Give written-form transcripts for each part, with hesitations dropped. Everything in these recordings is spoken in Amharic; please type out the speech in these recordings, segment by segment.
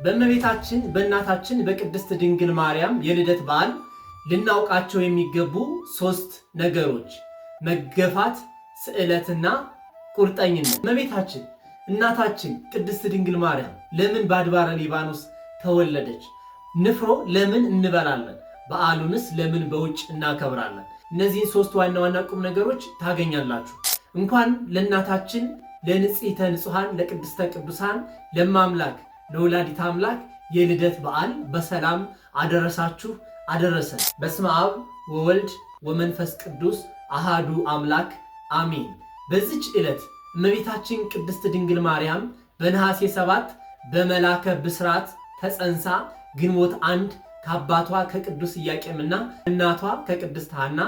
በእመቤታችን በእናታችን በቅድስት ድንግል ማርያም የልደት በዓል ልናውቃቸው የሚገቡ 3 ነገሮች መገፋት፣ ስዕለትና ቁርጠኝነት። እመቤታችን እናታችን ቅድስት ድንግል ማርያም ለምን በአድባረ ሊባኖስ ተወለደች? ንፍሮ ለምን እንበላለን? በዓሉንስ ለምን በውጭ እናከብራለን? እነዚህን 3 ዋና ዋና ቁም ነገሮች ታገኛላችሁ። እንኳን ለእናታችን ለንጽሕተ ንጹሐን ለቅድስተ ቅዱሳን ለማምላክ ለወላዲተ አምላክ የልደት በዓል በሰላም አደረሳችሁ አደረሰን። በስመ አብ ወወልድ ወመንፈስ ቅዱስ አሃዱ አምላክ አሜን። በዚች ዕለት እመቤታችን ቅድስት ድንግል ማርያም በነሐሴ 7 በመላከ ብስራት ተጸንሳ ግንቦት 1 ከአባቷ ከቅዱስ ኢያቄምና እናቷ ከቅድስት ሐና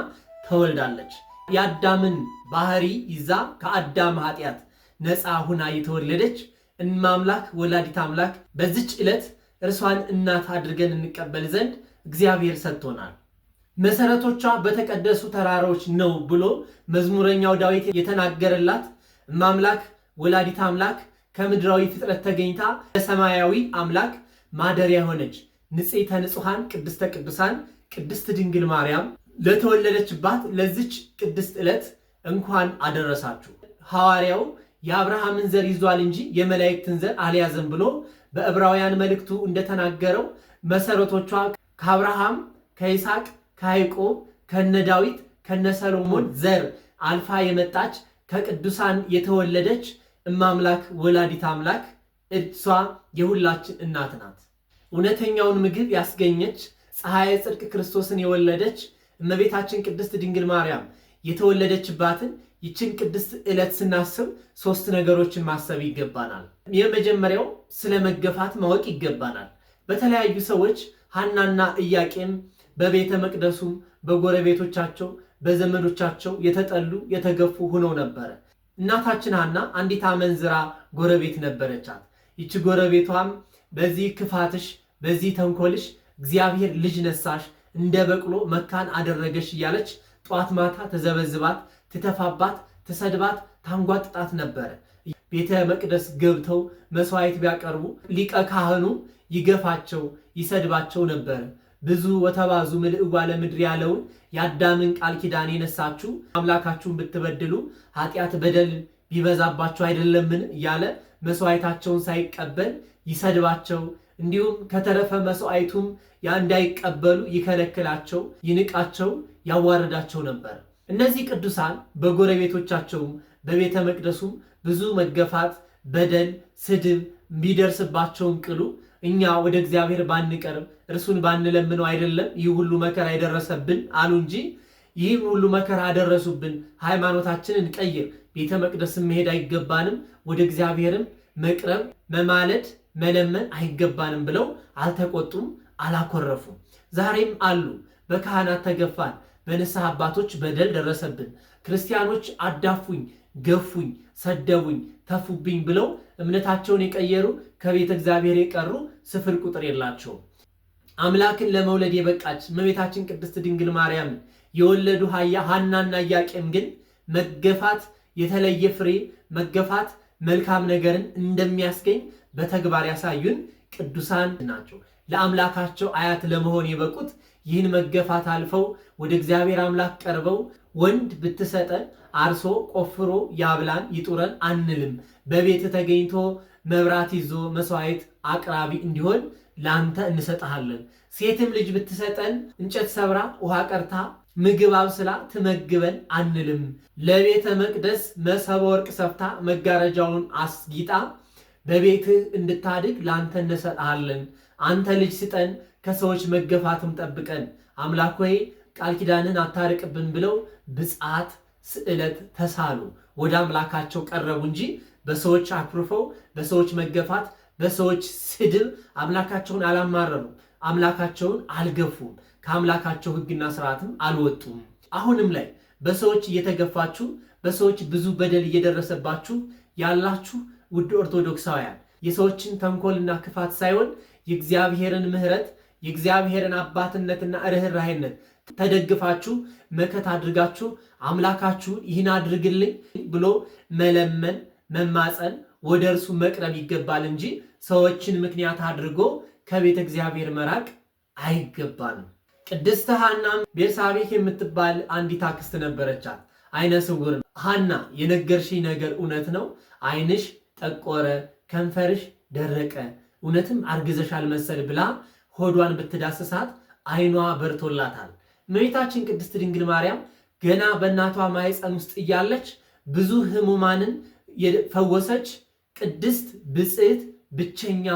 ተወልዳለች። የአዳምን ባህሪ ይዛ ከአዳም ኃጢአት ነፃ ሁና የተወለደች እማምላክ ወላዲተ አምላክ በዚች ዕለት እርሷን እናት አድርገን እንቀበል ዘንድ እግዚአብሔር ሰጥቶናል። መሰረቶቿ በተቀደሱ ተራሮች ነው ብሎ መዝሙረኛው ዳዊት የተናገረላት እማምላክ ወላዲተ አምላክ ከምድራዊ ፍጥረት ተገኝታ ለሰማያዊ አምላክ ማደሪያ ሆነች ንጽሕተ ንጹሐን ቅድስተ ቅዱሳን ቅድስት ድንግል ማርያም ለተወለደችባት ለዚች ቅድስት ዕለት እንኳን አደረሳችሁ። ሐዋርያው የአብርሃምን ዘር ይዟል እንጂ የመላእክትን ዘር አልያዘም ብሎ በዕብራውያን መልእክቱ እንደተናገረው መሰረቶቿ ከአብርሃም ከይስሐቅ ከያዕቆብ ከነ ዳዊት ከነ ሰሎሞን ዘር አልፋ የመጣች ከቅዱሳን የተወለደች እማምላክ ወላዲተ አምላክ እሷ የሁላችን እናት ናት። እውነተኛውን ምግብ ያስገኘች ፀሐየ ጽድቅ ክርስቶስን የወለደች እመቤታችን ቅድስት ድንግል ማርያም የተወለደችባትን ይችን ቅድስት ዕለት ስናስብ 3 ነገሮችን ማሰብ ይገባናል። የመጀመሪያው ስለ መገፋት ማወቅ ይገባናል። በተለያዩ ሰዎች ሐናና ኢያቄም በቤተ መቅደሱም በጎረቤቶቻቸው በዘመዶቻቸው የተጠሉ የተገፉ ሆነው ነበረ። እናታችን ሐና አንዲት አመንዝራ ጎረቤት ነበረቻት። ይቺ ጎረቤቷም በዚህ ክፋትሽ በዚህ ተንኮልሽ እግዚአብሔር ልጅ ነሳሽ፣ እንደ በቅሎ መካን አደረገሽ እያለች ጧት ማታ ተዘበዝባት፣ ትተፋባት፣ ትሰድባት፣ ታንጓጥጣት ነበረ። ቤተ መቅደስ ገብተው መስዋዕት ቢያቀርቡ ሊቀ ካህኑ ይገፋቸው ይሰድባቸው ነበረ። ብዙ ወተባዙ ምልዕዋ ለምድር ያለውን የአዳምን ቃል ኪዳን የነሳችሁ አምላካችሁን ብትበድሉ ኃጢአት በደል ቢበዛባቸው አይደለምን እያለ መስዋዕታቸውን ሳይቀበል ይሰድባቸው፣ እንዲሁም ከተረፈ መስዋዕቱም እንዳይቀበሉ ይከለክላቸው፣ ይንቃቸው፣ ያዋርዳቸው ነበር። እነዚህ ቅዱሳን በጎረቤቶቻቸውም በቤተ መቅደሱም ብዙ መገፋት፣ በደል፣ ስድብ ቢደርስባቸውን ቅሉ እኛ ወደ እግዚአብሔር ባንቀርብ እርሱን ባንለምነው አይደለም ይህ ሁሉ መከራ የደረሰብን አሉ እንጂ ይህም ሁሉ መከራ አደረሱብን፣ ሃይማኖታችንን ቀይር፣ ቤተ መቅደስም መሄድ አይገባንም፣ ወደ እግዚአብሔርም መቅረብ መማለድ መለመን አይገባንም ብለው አልተቆጡም፣ አላኮረፉም። ዛሬም አሉ። በካህናት ተገፋን፣ በንስሐ አባቶች በደል ደረሰብን፣ ክርስቲያኖች አዳፉኝ፣ ገፉኝ፣ ሰደቡኝ፣ ተፉብኝ ብለው እምነታቸውን የቀየሩ ከቤተ እግዚአብሔር የቀሩ ስፍር ቁጥር የላቸውም። አምላክን ለመውለድ የበቃች እመቤታችን ቅድስት ድንግል ማርያም የወለዱ ሐናና ኢያቄም ግን መገፋት የተለየ ፍሬ መገፋት መልካም ነገርን እንደሚያስገኝ በተግባር ያሳዩን ቅዱሳን ናቸው። ለአምላካቸው አያት ለመሆን የበቁት ይህን መገፋት አልፈው ወደ እግዚአብሔር አምላክ ቀርበው ወንድ ብትሰጠን አርሶ ቆፍሮ ያብላን ይጡረን አንልም፣ በቤት ተገኝቶ መብራት ይዞ መስዋዕት አቅራቢ እንዲሆን ላንተ እንሰጥሃለን። ሴትም ልጅ ብትሰጠን እንጨት ሰብራ ውሃ ቀርታ ምግብ አብስላ ትመግበን አንልም፣ ለቤተ መቅደስ መሰበ ወርቅ ሰፍታ መጋረጃውን አስጊጣ በቤትህ እንድታድግ ላንተ እንሰጥሃለን። አንተ ልጅ ስጠን፣ ከሰዎች መገፋትም ጠብቀን፣ አምላክ ሆይ ቃል ኪዳንን አታርቅብን ብለው ብፅዓት ስዕለት ተሳሉ። ወደ አምላካቸው ቀረቡ እንጂ በሰዎች አኩርፈው በሰዎች መገፋት በሰዎች ስድብ አምላካቸውን አላማረሩም፣ አምላካቸውን አልገፉም፣ ከአምላካቸው ሕግና ስርዓትም አልወጡም። አሁንም ላይ በሰዎች እየተገፋችሁ በሰዎች ብዙ በደል እየደረሰባችሁ ያላችሁ ውድ ኦርቶዶክሳውያን የሰዎችን ተንኮልና ክፋት ሳይሆን የእግዚአብሔርን ምሕረት የእግዚአብሔርን አባትነትና ርኅራኄነት ተደግፋችሁ መከታ አድርጋችሁ አምላካችሁን ይህን አድርግልኝ ብሎ መለመን መማፀን ወደ እርሱ መቅረብ ይገባል እንጂ ሰዎችን ምክንያት አድርጎ ከቤተ እግዚአብሔር መራቅ አይገባንም። ቅድስት ሐናም ቤርሳቤህ የምትባል አንዲት አክስት ነበረቻት። አይነ ስውር ሐና የነገርሽኝ ነገር እውነት ነው፣ አይንሽ ጠቆረ፣ ከንፈርሽ ደረቀ፣ እውነትም አርግዘሻል መሰል ብላ ሆዷን ብትዳስሳት አይኗ በርቶላታል። እመቤታችን ቅድስት ድንግል ማርያም ገና በእናቷ ማኅፀን ውስጥ እያለች ብዙ ሕሙማንን የፈወሰች ቅድስት ብጽዕት ብቸኛ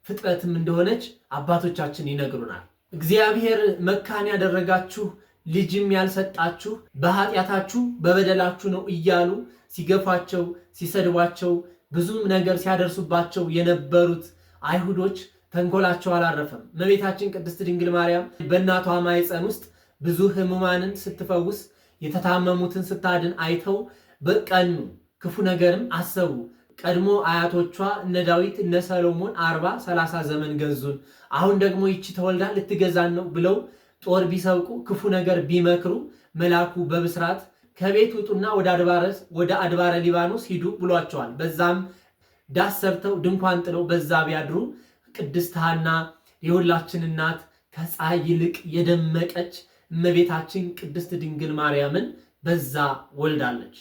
ፍጥረትም እንደሆነች አባቶቻችን ይነግሩናል። እግዚአብሔር መካን ያደረጋችሁ ልጅም ያልሰጣችሁ በኃጢአታችሁ በበደላችሁ ነው እያሉ ሲገፏቸው ሲሰድቧቸው ብዙም ነገር ሲያደርሱባቸው የነበሩት አይሁዶች ተንኮላቸው አላረፈም። እመቤታችን ቅድስት ድንግል ማርያም በእናቷ ማኅፀን ውስጥ ብዙ ሕሙማንን ስትፈውስ የተታመሙትን ስታድን አይተው በቀኑ፣ ክፉ ነገርም አሰቡ። ቀድሞ አያቶቿ እነ ዳዊት እነ ሰሎሞን 40-30 ዘመን ገዙን፣ አሁን ደግሞ ይቺ ተወልዳ ልትገዛን ነው ብለው ጦር ቢሰብቁ ክፉ ነገር ቢመክሩ መልአኩ በብስራት ከቤት ውጡና ወደ አድባረ ሊባኖስ ሂዱ ብሏቸዋል። በዛም ዳስ ሰርተው ድንኳን ጥለው በዛ ቢያድሩ ቅድስት ሐና የሁላችን እናት ከፀሐይ ይልቅ የደመቀች እመቤታችን ቅድስት ድንግል ማርያምን በዛ ወልዳለች።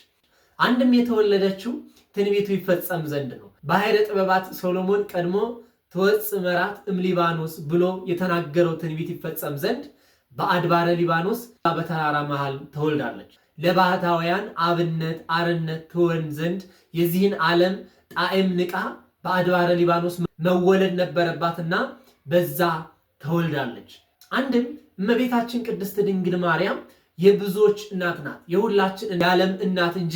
አንድም የተወለደችው ትንቢቱ ይፈጸም ዘንድ ነው። ባሕረ ጥበባት ሶሎሞን ቀድሞ ትወፅእ መራት እምሊባኖስ ብሎ የተናገረው ትንቢት ይፈጸም ዘንድ በአድባረ ሊባኖስ በተራራ መሃል ተወልዳለች። ለባህታውያን አብነት አርነት ትሆን ዘንድ የዚህን ዓለም ጣዕም ንቃ በአድባረ ሊባኖስ መወለድ ነበረባትና በዛ ተወልዳለች። አንድም እመቤታችን ቅድስት ድንግል ማርያም የብዙዎች እናት ናት። የሁላችን የዓለም እናት እንጂ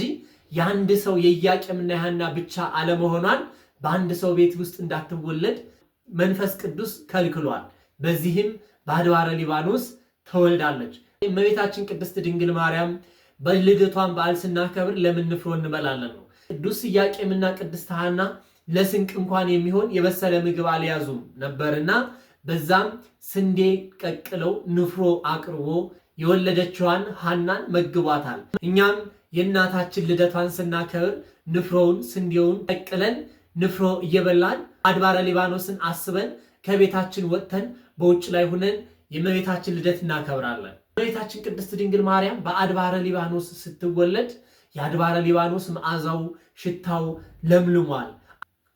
የአንድ ሰው የኢያቄምና የሐና ብቻ አለመሆኗን በአንድ ሰው ቤት ውስጥ እንዳትወለድ መንፈስ ቅዱስ ከልክሏል። በዚህም በአድባረ ሊባኖስ ተወልዳለች። እመቤታችን ቅድስት ድንግል ማርያም በልደቷን በዓል ስናከብር ለምን ንፍሮ እንበላለን ነው። ቅዱስ ኢያቄምና ቅድስት ሐና ለስንቅ እንኳን የሚሆን የበሰለ ምግብ አልያዙም ነበርና በዛም ስንዴ ቀቅለው ንፍሮ አቅርቦ የወለደችዋን ሐናን መግቧታል። እኛም የእናታችን ልደቷን ስናከብር ንፍሮውን ስንዴውን ቀቅለን ንፍሮ እየበላን አድባረ ሊባኖስን አስበን ከቤታችን ወጥተን በውጭ ላይ ሁነን የእመቤታችን ልደት እናከብራለን። እመቤታችን ቅድስት ድንግል ማርያም በአድባረ ሊባኖስ ስትወለድ የአድባረ ሊባኖስ መዓዛው ሽታው ለምልሟል።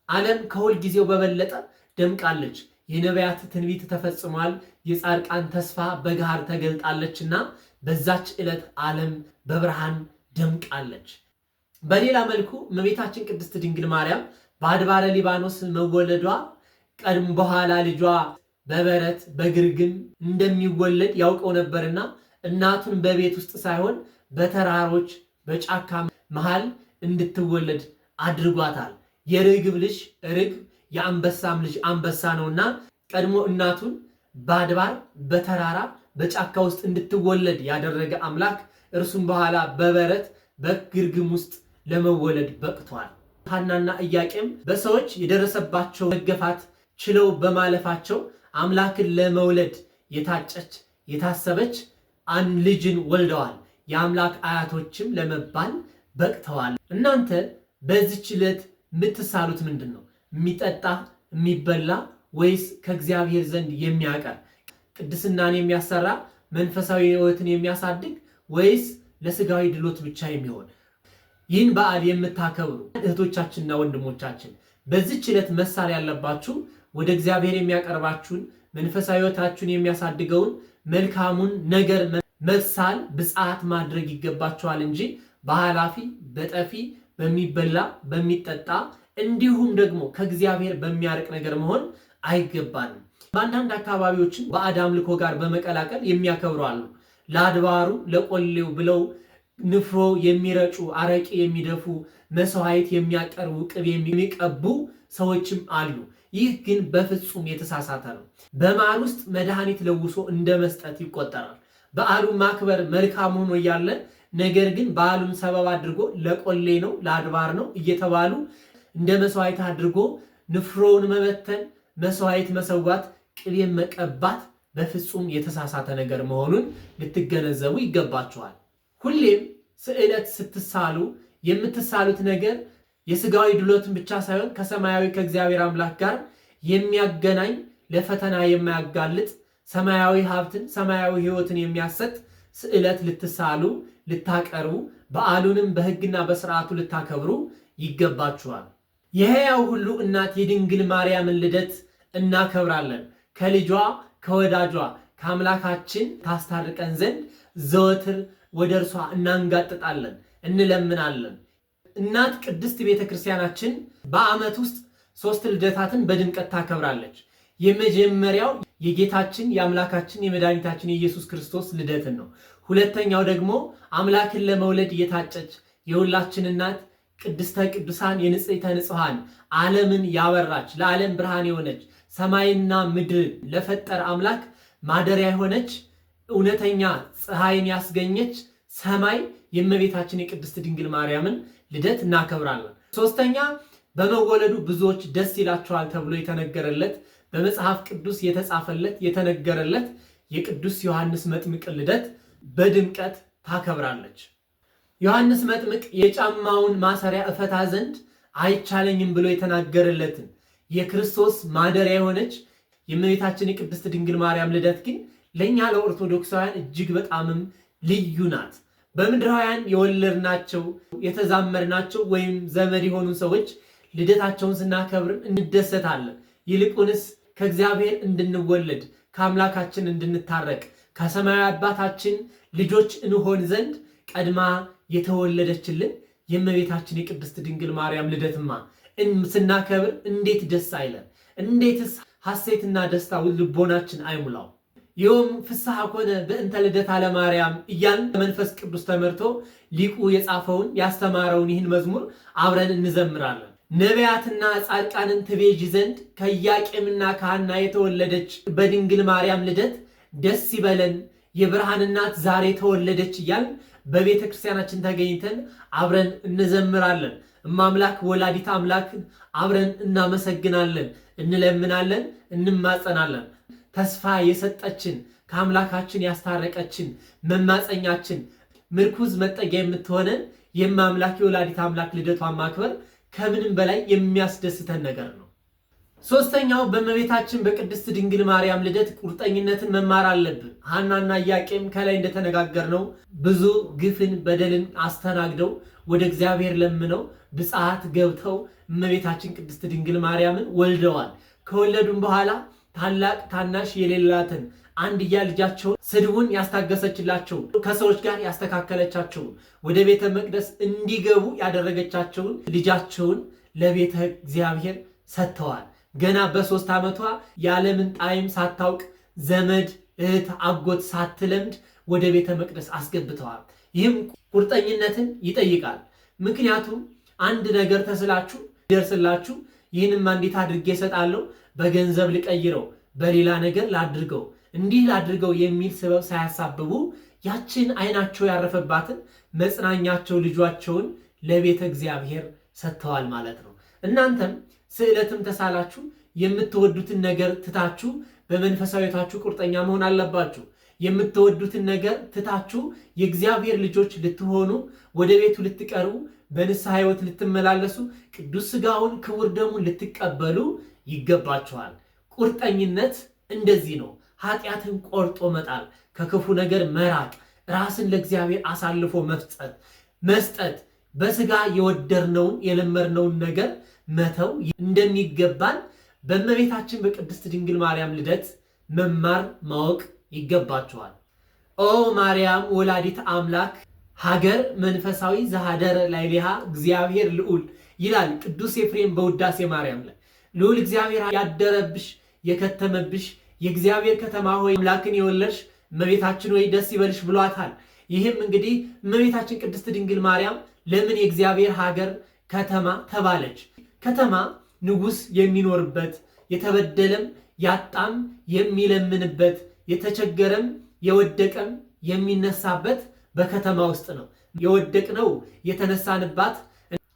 ዓለም ከሁል ጊዜው በበለጠ ደምቃለች። የነቢያት ትንቢት ተፈጽሟል። የጻድቃን ተስፋ በገሃር ተገልጣለችና በዛች ዕለት ዓለም በብርሃን ደምቃለች። በሌላ መልኩ እመቤታችን ቅድስት ድንግል ማርያም በአድባረ ሊባኖስ መወለዷ ቀድሞ በኋላ ልጇ በበረት በግርግም እንደሚወለድ ያውቀው ነበርና እናቱን በቤት ውስጥ ሳይሆን በተራሮች በጫካ መሃል እንድትወለድ አድርጓታል። የርግብ ልጅ ርግብ የአንበሳም ልጅ አንበሳ ነውና ቀድሞ እናቱን በአድባር በተራራ በጫካ ውስጥ እንድትወለድ ያደረገ አምላክ እርሱም በኋላ በበረት በግርግም ውስጥ ለመወለድ በቅቷል። ሐናና ኢያቄም በሰዎች የደረሰባቸው መገፋት ችለው በማለፋቸው አምላክን ለመውለድ የታጨች የታሰበች አንድ ልጅን ወልደዋል። የአምላክ አያቶችም ለመባል በቅተዋል። እናንተ በዚህች ዕለት የምትሳሉት ምንድን ነው? የሚጠጣ የሚበላ ወይስ ከእግዚአብሔር ዘንድ የሚያቀር ቅድስናን የሚያሰራ መንፈሳዊ ሕይወትን የሚያሳድግ ወይስ ለስጋዊ ድሎት ብቻ የሚሆን? ይህን በዓል የምታከብሩ እህቶቻችንና ወንድሞቻችን በዚህች ዕለት መሳል ያለባችሁ ወደ እግዚአብሔር የሚያቀርባችሁን መንፈሳዊ ሕይወታችሁን የሚያሳድገውን መልካሙን ነገር መሳል ብፅዓት ማድረግ ይገባችኋል እንጂ በኃላፊ በጠፊ በሚበላ በሚጠጣ እንዲሁም ደግሞ ከእግዚአብሔር በሚያርቅ ነገር መሆን አይገባንም። በአንዳንድ አካባቢዎችን ባዕድ አምልኮ ጋር በመቀላቀል የሚያከብሩ አሉ። ለአድባሩ ለቆሌው ብለው ንፍሮ የሚረጩ አረቂ የሚደፉ መስዋዕት የሚያቀርቡ ቅቤ የሚቀቡ ሰዎችም አሉ። ይህ ግን በፍጹም የተሳሳተ ነው። በማር ውስጥ መድኃኒት ለውሶ እንደ መስጠት ይቆጠራል። በዓሉን ማክበር መልካም ሆኖ እያለ ነገር ግን በዓሉን ሰበብ አድርጎ ለቆሌ ነው ለአድባር ነው እየተባሉ እንደ መስዋዕት አድርጎ ንፍሮውን መበተን፣ መስዋዕት መሰዋት፣ ቅቤ መቀባት በፍጹም የተሳሳተ ነገር መሆኑን ልትገነዘቡ ይገባችኋል። ሁሌም ስዕለት ስትሳሉ የምትሳሉት ነገር የስጋዊ ድሎትን ብቻ ሳይሆን ከሰማያዊ ከእግዚአብሔር አምላክ ጋር የሚያገናኝ ለፈተና የማያጋልጥ ሰማያዊ ሀብትን ሰማያዊ ሕይወትን የሚያሰጥ ስዕለት ልትሳሉ ልታቀርቡ በዓሉንም በሕግና በሥርዓቱ ልታከብሩ ይገባችኋል። የሕያው ሁሉ እናት የድንግል ማርያምን ልደት እናከብራለን። ከልጇ ከወዳጇ ከአምላካችን ታስታርቀን ዘንድ ዘወትር ወደ እርሷ እናንጋጥጣለን፣ እንለምናለን። እናት ቅድስት ቤተ ክርስቲያናችን በዓመት ውስጥ 3 ልደታትን በድምቀት ታከብራለች። የመጀመሪያው የጌታችን የአምላካችን የመድኃኒታችን የኢየሱስ ክርስቶስ ልደትን ነው። ሁለተኛው ደግሞ አምላክን ለመውለድ የታጨች የሁላችን እናት ቅድስተ ቅዱሳን የንጽሕተ ንጹሐን ዓለምን ያበራች ለዓለም ብርሃን የሆነች ሰማይና ምድር ለፈጠረ አምላክ ማደሪያ የሆነች እውነተኛ ፀሐይን ያስገኘች ሰማይ የእመቤታችን የቅድስት ድንግል ማርያምን ልደት እናከብራለን። ሶስተኛ በመወለዱ ብዙዎች ደስ ይላቸዋል ተብሎ የተነገረለት በመጽሐፍ ቅዱስ የተጻፈለት የተነገረለት የቅዱስ ዮሐንስ መጥምቅ ልደት በድምቀት ታከብራለች። ዮሐንስ መጥምቅ የጫማውን ማሰሪያ እፈታ ዘንድ አይቻለኝም ብሎ የተናገረለትን የክርስቶስ ማደሪያ የሆነች የእመቤታችን የቅድስት ድንግል ማርያም ልደት ግን ለእኛ ለኦርቶዶክሳውያን እጅግ በጣምም ልዩ ናት። በምድራውያን የወለድናቸው የተዛመድናቸው ወይም ዘመድ የሆኑ ሰዎች ልደታቸውን ስናከብር እንደሰታለን። ይልቁንስ ከእግዚአብሔር እንድንወለድ ከአምላካችን እንድንታረቅ ከሰማያዊ አባታችን ልጆች እንሆን ዘንድ ቀድማ የተወለደችልን የእመቤታችን የቅድስት ድንግል ማርያም ልደትማ ስናከብር እንዴት ደስ አይለን! እንዴትስ ሐሴትና ደስታ ልቦናችን አይሙላው! ይኸውም ፍስሐ ኮነ በእንተ ልደታ ለማርያም እያልን መንፈስ ቅዱስ ተመርቶ ሊቁ የጻፈውን ያስተማረውን ይህን መዝሙር አብረን እንዘምራለን። ነቢያትና ጻድቃንን ትቤዥ ዘንድ ከኢያቄምና ከሐና የተወለደች በድንግል ማርያም ልደት ደስ ይበለን፣ የብርሃን እናት ዛሬ ተወለደች እያልን በቤተ ክርስቲያናችን ተገኝተን አብረን እንዘምራለን። እማምላክ ወላዲት አምላክ አብረን እናመሰግናለን፣ እንለምናለን፣ እንማጸናለን። ተስፋ የሰጠችን ከአምላካችን ያስታረቀችን መማፀኛችን ምርኩዝ መጠጊያ የምትሆነን የማምላክ የወላዲት አምላክ ልደቷን ማክበር ከምንም በላይ የሚያስደስተን ነገር ነው። ሶስተኛው በእመቤታችን በቅድስት ድንግል ማርያም ልደት ቁርጠኝነትን መማር አለብን። ሐናና ኢያቄም ከላይ እንደተነጋገርነው ብዙ ግፍን በደልን አስተናግደው ወደ እግዚአብሔር ለምነው ብፅዓት ገብተው እመቤታችን ቅድስት ድንግል ማርያምን ወልደዋል። ከወለዱም በኋላ ታላቅ ታናሽ የሌላትን አንድያ ልጃቸውን ስድቡን ያስታገሰችላቸውን ከሰዎች ጋር ያስተካከለቻቸውን ወደ ቤተ መቅደስ እንዲገቡ ያደረገቻቸውን ልጃቸውን ለቤተ እግዚአብሔር ሰጥተዋል። ገና በ3 ዓመቷ የዓለምን ጣዕም ሳታውቅ ዘመድ እህት አጎት ሳትለምድ ወደ ቤተ መቅደስ አስገብተዋል። ይህም ቁርጠኝነትን ይጠይቃል። ምክንያቱም አንድ ነገር ተስላችሁ ይደርስላችሁ፣ ይህንም እንዴት አድርጌ እሰጣለሁ፣ በገንዘብ ልቀይረው፣ በሌላ ነገር ላድርገው፣ እንዲህ ላድርገው የሚል ስበብ ሳያሳብቡ ያችን አይናቸው ያረፈባትን መጽናኛቸው ልጇቸውን ለቤተ እግዚአብሔር ሰጥተዋል ማለት ነው። እናንተም ስዕለትም ተሳላችሁ የምትወዱትን ነገር ትታችሁ በመንፈሳዊታችሁ ቁርጠኛ መሆን አለባችሁ። የምትወዱትን ነገር ትታችሁ የእግዚአብሔር ልጆች ልትሆኑ ወደ ቤቱ ልትቀርቡ በንስሐ ሕይወት ልትመላለሱ ቅዱስ ሥጋውን ክቡር ደሙን ልትቀበሉ ይገባችኋል። ቁርጠኝነት እንደዚህ ነው። ኃጢአትን ቆርጦ መጣል፣ ከክፉ ነገር መራቅ፣ ራስን ለእግዚአብሔር አሳልፎ መስጠት፣ በሥጋ የወደድነውን የለመድነውን ነገር መተው እንደሚገባን በእመቤታችን በቅድስት ድንግል ማርያም ልደት መማር ማወቅ ይገባችኋል። ኦ ማርያም ወላዲት አምላክ ሀገር መንፈሳዊ ዘሃደረ ላዕሌሃ እግዚአብሔር ልዑል ይላል ቅዱስ ኤፍሬም በውዳሴ ማርያም ላይ። ልዑል እግዚአብሔር ያደረብሽ የከተመብሽ የእግዚአብሔር ከተማ ሆይ አምላክን የወለድሽ እመቤታችን ሆይ ደስ ይበልሽ ብሏታል። ይህም እንግዲህ እመቤታችን ቅድስት ድንግል ማርያም ለምን የእግዚአብሔር ሀገር ከተማ ተባለች? ከተማ ንጉሥ የሚኖርበት የተበደለም ያጣም የሚለምንበት የተቸገረም የወደቀም የሚነሳበት በከተማ ውስጥ ነው። የወደቅነው የተነሳንባት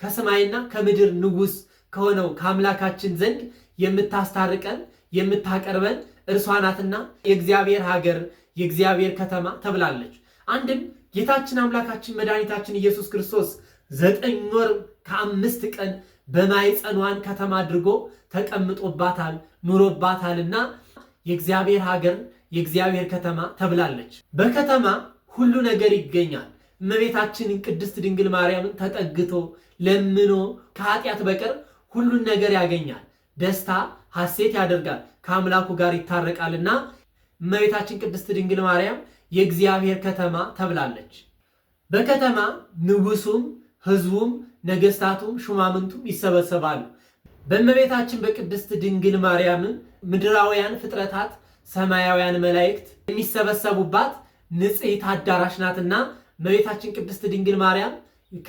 ከሰማይና ከምድር ንጉሥ ከሆነው ከአምላካችን ዘንድ የምታስታርቀን የምታቀርበን እርሷ ናትና የእግዚአብሔር ሀገር የእግዚአብሔር ከተማ ተብላለች። አንድም ጌታችን አምላካችን መድኃኒታችን ኢየሱስ ክርስቶስ 9 ወር ከ5 ቀን በማኅፀኗን ከተማ አድርጎ ተቀምጦባታል፣ ኑሮባታልና የእግዚአብሔር ሀገር የእግዚአብሔር ከተማ ተብላለች። በከተማ ሁሉ ነገር ይገኛል። እመቤታችንን ቅድስት ድንግል ማርያምን ተጠግቶ ለምኖ ከኃጢአት በቀር ሁሉን ነገር ያገኛል። ደስታ ሐሴት ያደርጋል፣ ከአምላኩ ጋር ይታረቃልና እመቤታችን ቅድስት ድንግል ማርያም የእግዚአብሔር ከተማ ተብላለች። በከተማ ንጉሱም ሕዝቡም ነገስታቱም ሹማምንቱም ይሰበሰባሉ። በእመቤታችን በቅድስት ድንግል ማርያም ምድራውያን ፍጥረታት ሰማያውያን መላእክት የሚሰበሰቡባት ንጽሕት አዳራሽ ናትና እመቤታችን ቅድስት ድንግል ማርያም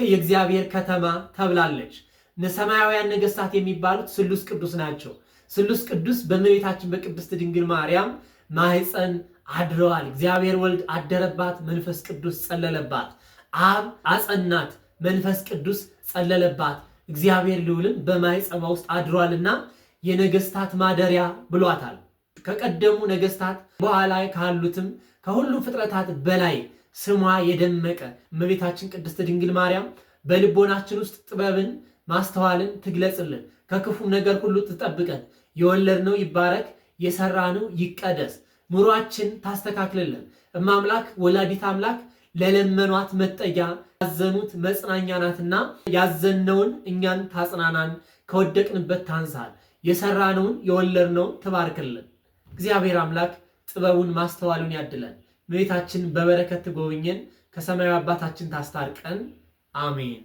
የእግዚአብሔር ከተማ ተብላለች። ሰማያውያን ነገስታት የሚባሉት ስሉስ ቅዱስ ናቸው። ስሉስ ቅዱስ በእመቤታችን በቅድስት ድንግል ማርያም ማኅፀን አድረዋል። እግዚአብሔር ወልድ አደረባት፣ መንፈስ ቅዱስ ጸለለባት። አብ አጸናት፣ መንፈስ ቅዱስ ጸለለባት። እግዚአብሔር ልዑልም በማኅፀኗ ውስጥ አድሯልና የነገስታት ማደሪያ ብሏታል። ከቀደሙ ነገስታት በኋላ ካሉትም ከሁሉም ፍጥረታት በላይ ስሟ የደመቀ እመቤታችን ቅድስት ድንግል ማርያም በልቦናችን ውስጥ ጥበብን ማስተዋልን ትግለጽልን፣ ከክፉም ነገር ሁሉ ትጠብቀን። የወለድነው ይባረክ፣ የሰራነው ይቀደስ፣ ኑሯችን ታስተካክልልን። እማምላክ ወላዲት አምላክ ለለመኗት መጠጊያ ያዘኑት መጽናኛ ናትና ያዘነውን እኛን ታጽናናን፣ ከወደቅንበት ታንሳል፣ የሰራነውን የወለድነውን ትባርክልን። እግዚአብሔር አምላክ ጥበቡን ማስተዋሉን ያድለን። እመቤታችን በበረከት ትጎብኘን፣ ከሰማያዊ አባታችን ታስታርቀን። አሜን።